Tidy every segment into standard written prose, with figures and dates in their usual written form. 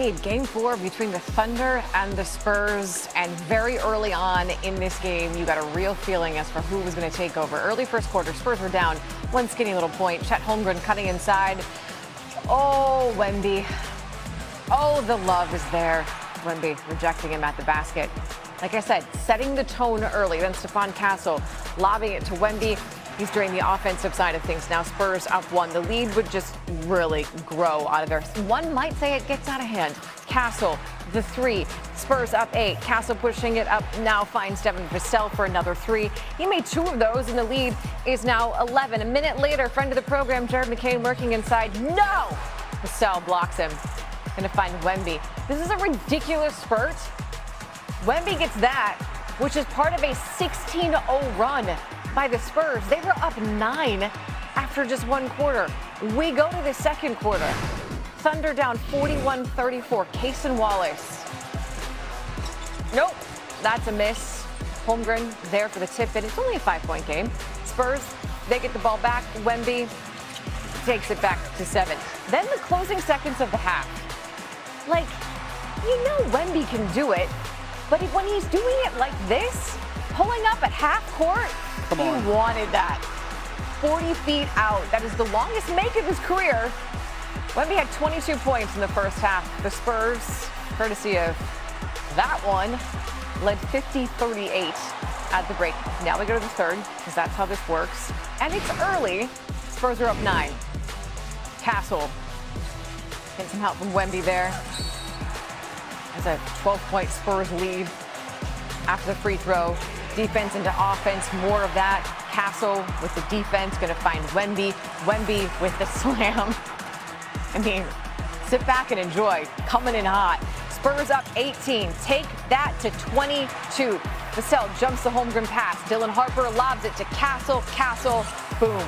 played Game 4 between the Thunder and the Spurs, and very early on in this game, you got a real feeling as for who was going to take over. Early first quarter, Spurs were down one skinny little point. Chet Holmgren cutting inside. Oh, Wemby. Oh, the love is there. Wemby rejecting him at the basket. Like I said, setting the tone early. Then Stephon Castle lobbing it to Wemby. He's doing the offensive side of things. Now Spurs up one. The lead would just really grow out of there. One might say it gets out of hand. Castle, the three. Spurs up 8. Castle pushing it up. Now finds Devin Vassell for another 3. He made 2 of those, and the lead is now 11. A minute later, friend of the program, Jared McCain, working inside. No! Vassell blocks him. Gonna find Wemby. This is a ridiculous spurt. Wemby gets that, which is part of a 16-0 run by the Spurs. They were up 9 after just one quarter. We go to the second quarter. Thunder down 41-34. Cason Wallace. Nope, that's a miss. Holmgren there for the tip in. It's only a 5-point game. Spurs, they get the ball back. Wemby takes it back to 7. Then the closing seconds of the half. Like, you know Wemby can do it, but when he's doing it like this, pulling up at half court, he wanted that. 40 feet out. That is the longest make of his career. Wemby had 22 points in the first half. The Spurs, courtesy of that one, led 50-38 at the break. Now we go to the third, because that's how this works. And it's early. Spurs are up 9. Castle. Getting some help from Wemby there. There's a 12-point Spurs lead after the free throw. Defense into offense, more of that. Castle with the defense, going to find Wemby. Wemby with the slam. I mean, sit back and enjoy. Coming in hot. Spurs up 18. Take that to 22. Vassell jumps the Holmgren pass. Dylan Harper lobs it to Castle. Castle, boom.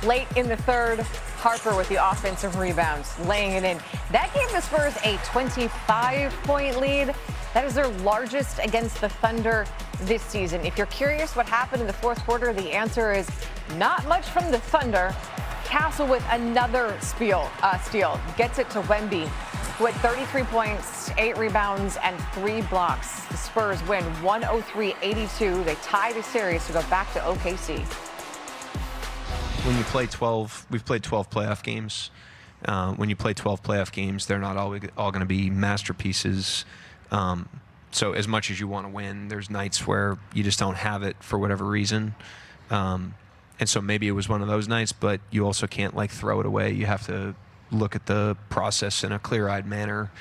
Late in the third, Harper with the offensive rebounds, laying it in. That gave the Spurs a 25-point lead. That is their largest against the Thunder this season. If you're curious what happened in the fourth quarter, the answer is not much from the Thunder. Castle with another steal. Gets it to Wemby, who had 33 points, 8 rebounds, and 3 blocks. The Spurs win 103-82. They tie the series to go back to OKC. When you play 12, we've played 12 playoff games. When you play 12 playoff games, they're not all going to be masterpieces. So as much as you want to win, there's nights where you just don't have it for whatever reason. And so maybe it was one of those nights, but you also can't like throw it away. You have to look at the process in a clear-eyed manner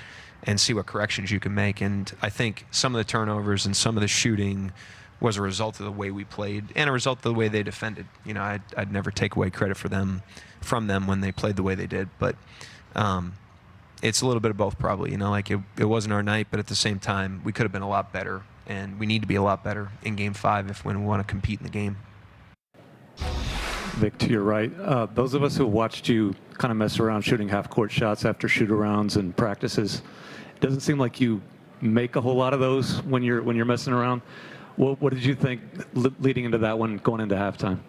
and see what corrections you can make. And I think some of the turnovers and some of the shooting was a result of the way we played and a result of the way they defended. You know, I'd never take away credit from them when they played the way they did, but it's a little bit of both probably. You know, like it wasn't our night, but at the same time, we could have been a lot better, and we need to be a lot better in Game 5 when we want to compete in the game. Vic, to your right, those of us who watched you kind of mess around shooting half-court shots after shoot-arounds and practices, it doesn't seem like you make a whole lot of those when you're messing around. What did you think leading into that one, going into halftime?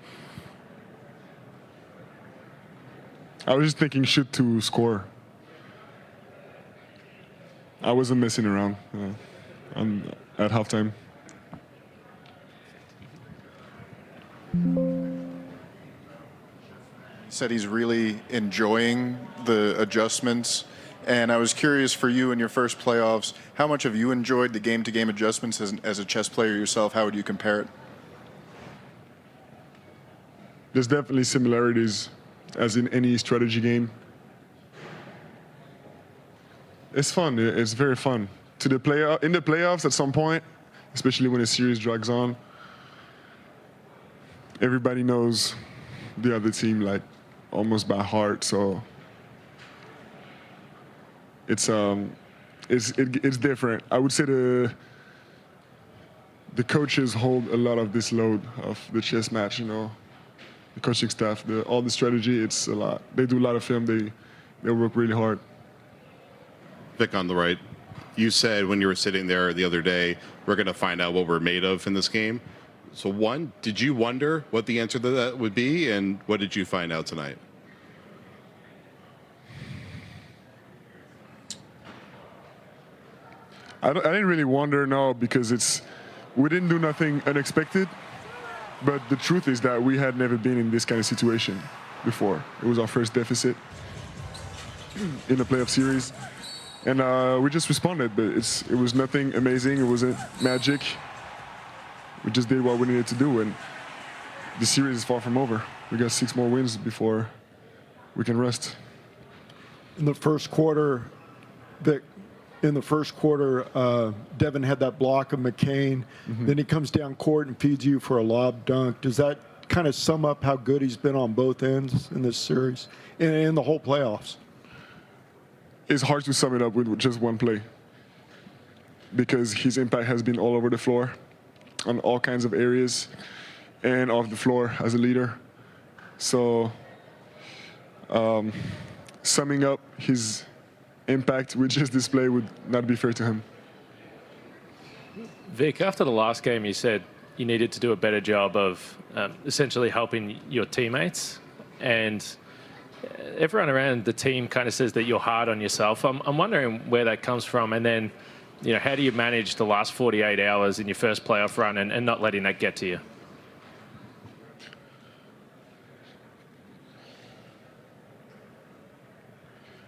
I was just thinking shoot to score. I wasn't messing around at halftime. Said he's really enjoying the adjustments. And I was curious for you in your first playoffs, how much have you enjoyed the game-to-game adjustments as a chess player yourself? How would you compare it? There's definitely similarities, as in any strategy game. It's fun. It's very fun. In the playoffs, at some point, especially when a series drags on, everybody knows the other team like almost by heart. So it's different. I would say the coaches hold a lot of this load of the chess match. You know, the coaching staff, all the strategy. It's a lot. They do a lot of film. They work really hard. Vic on the right, you said when you were sitting there the other day, we're going to find out what we're made of in this game. So one, did you wonder what the answer to that would be, and what did you find out tonight? I didn't really wonder, no, because we didn't do nothing unexpected. But the truth is that we had never been in this kind of situation before. It was our first deficit in the playoff series. And we just responded, but it was nothing amazing. It wasn't magic. We just did what we needed to do, and the series is far from over. We got 6 more wins before we can rest. In the first quarter, Devin had that block of McCain. Mm-hmm. Then he comes down court and feeds you for a lob dunk. Does that kind of sum up how good he's been on both ends in this series and in the whole playoffs? It's hard to sum it up with just one play because his impact has been all over the floor on all kinds of areas and off the floor as a leader. So summing up his impact with just this play would not be fair to him. Vic, after the last game, you said you needed to do a better job of essentially helping your teammates, and everyone around the team kind of says that you're hard on yourself. I'm wondering where that comes from, and then, how do you manage the last 48 hours in your first playoff run and not letting that get to you?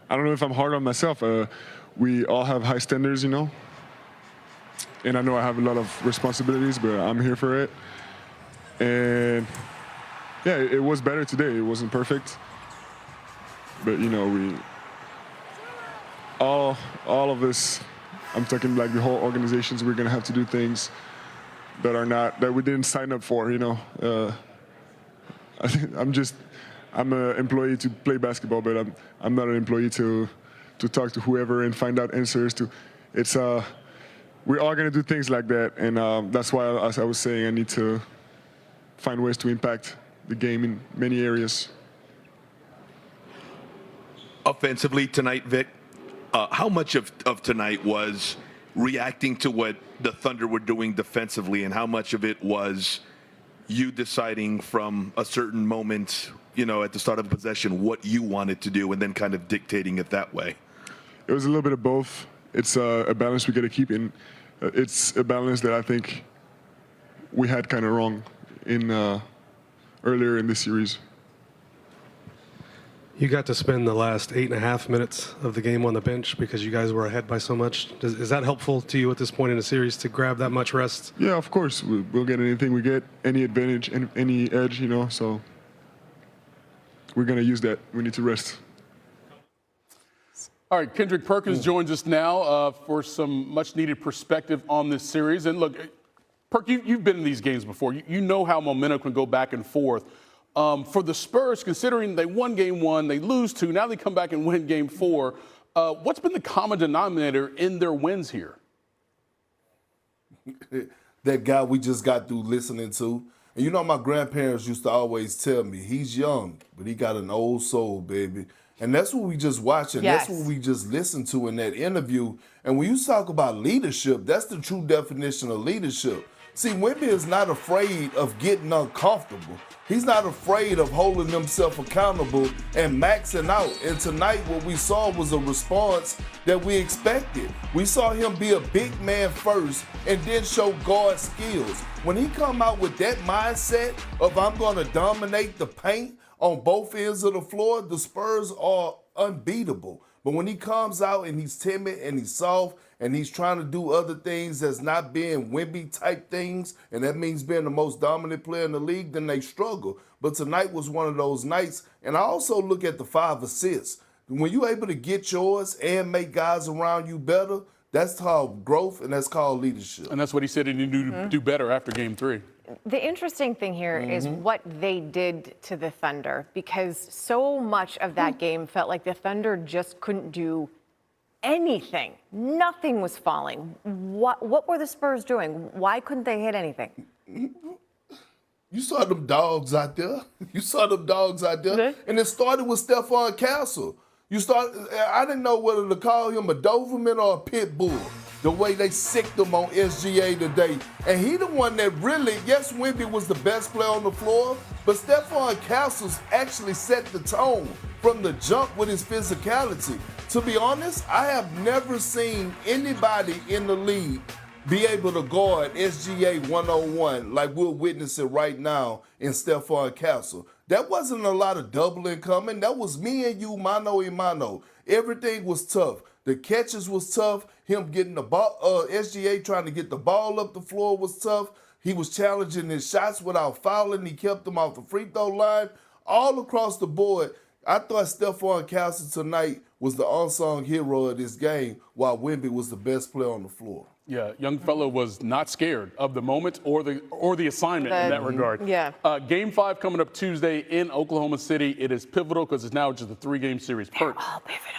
I don't know if I'm hard on myself. We all have high standards, and I know I have a lot of responsibilities, but I'm here for it. And yeah, it was better today. It wasn't perfect, but we all of us. I'm talking like the whole organizations. We're gonna have to do things that we didn't sign up for. I think I'm an employee to play basketball, but I'm not an employee to talk to whoever and find out answers to. We're all gonna do things like that, and that's why, as I was saying, I need to find ways to impact the game in many areas. Offensively tonight, Vic, how much of tonight was reacting to what the Thunder were doing defensively, and how much of it was you deciding from a certain moment, at the start of a possession, what you wanted to do and then kind of dictating it that way? It was a little bit of both. It's a balance we got to keep in. It's a balance that I think we had kind of wrong in earlier in this series. You got to spend the last 8.5 minutes of the game on the bench because you guys were ahead by so much. Is that helpful to you at this point in the series to grab that much rest? Yeah, of course. We'll get anything we get, any advantage, and any edge, so we're going to use that. We need to rest. All right, Kendrick Perkins joins us now for some much-needed perspective on this series. And look, Perk, you've been in these games before. You know how momentum can go back and forth. For the Spurs, considering they won game 1, they lose 2, now they come back and win game 4, what's been the common denominator in their wins here? That guy we just got through listening to. And my grandparents used to always tell me, he's young, but he got an old soul, baby. And that's what we just watched, and Yes. that's what we just listened to in that interview. And when you talk about leadership, that's the true definition of leadership. See, Wemby is not afraid of getting uncomfortable. He's not afraid of holding himself accountable and maxing out. And tonight, what we saw was a response that we expected. We saw him be a big man first and then show guard skills. When he come out with that mindset of I'm going to dominate the paint on both ends of the floor, the Spurs are unbeatable. But when he comes out and he's timid and he's soft and he's trying to do other things that's not being Wemby type things, and that means being the most dominant player in the league, then they struggle. But tonight was one of those nights. And I also look at the 5 assists. When you're able to get yours and make guys around you better, that's called growth and that's called leadership. And that's what he said he needed to do better after game 3. The interesting thing here is what they did to the Thunder, because so much of that game felt like the Thunder just couldn't do anything. Nothing was falling. What were the Spurs doing? Why couldn't they hit anything? You saw them dogs out there. And it started with Stephon Castle. I didn't know whether to call him a Doberman or a pit bull, the way they sicked him on SGA today. And he the one that really, yes, Wemby was the best player on the floor, but Stephon Castles actually set the tone from the jump with his physicality. To be honest, I have never seen anybody in the league be able to guard SGA 101 like we're witnessing right now in Stephon Castle. That wasn't a lot of doubling coming. That was me and you, mano a mano. Everything was tough. The catches was tough. Him getting the ball, SGA trying to get the ball up the floor was tough. He was challenging his shots without fouling. He kept them off the free throw line. All across the board, I thought Stephon Castle tonight was the unsung hero of this game, while Wemby was the best player on the floor. Yeah, young fellow was not scared of the moment or the assignment in that regard. Yeah. Game 5 coming up Tuesday in Oklahoma City. It is pivotal because it's now just a 3-game series. Perk,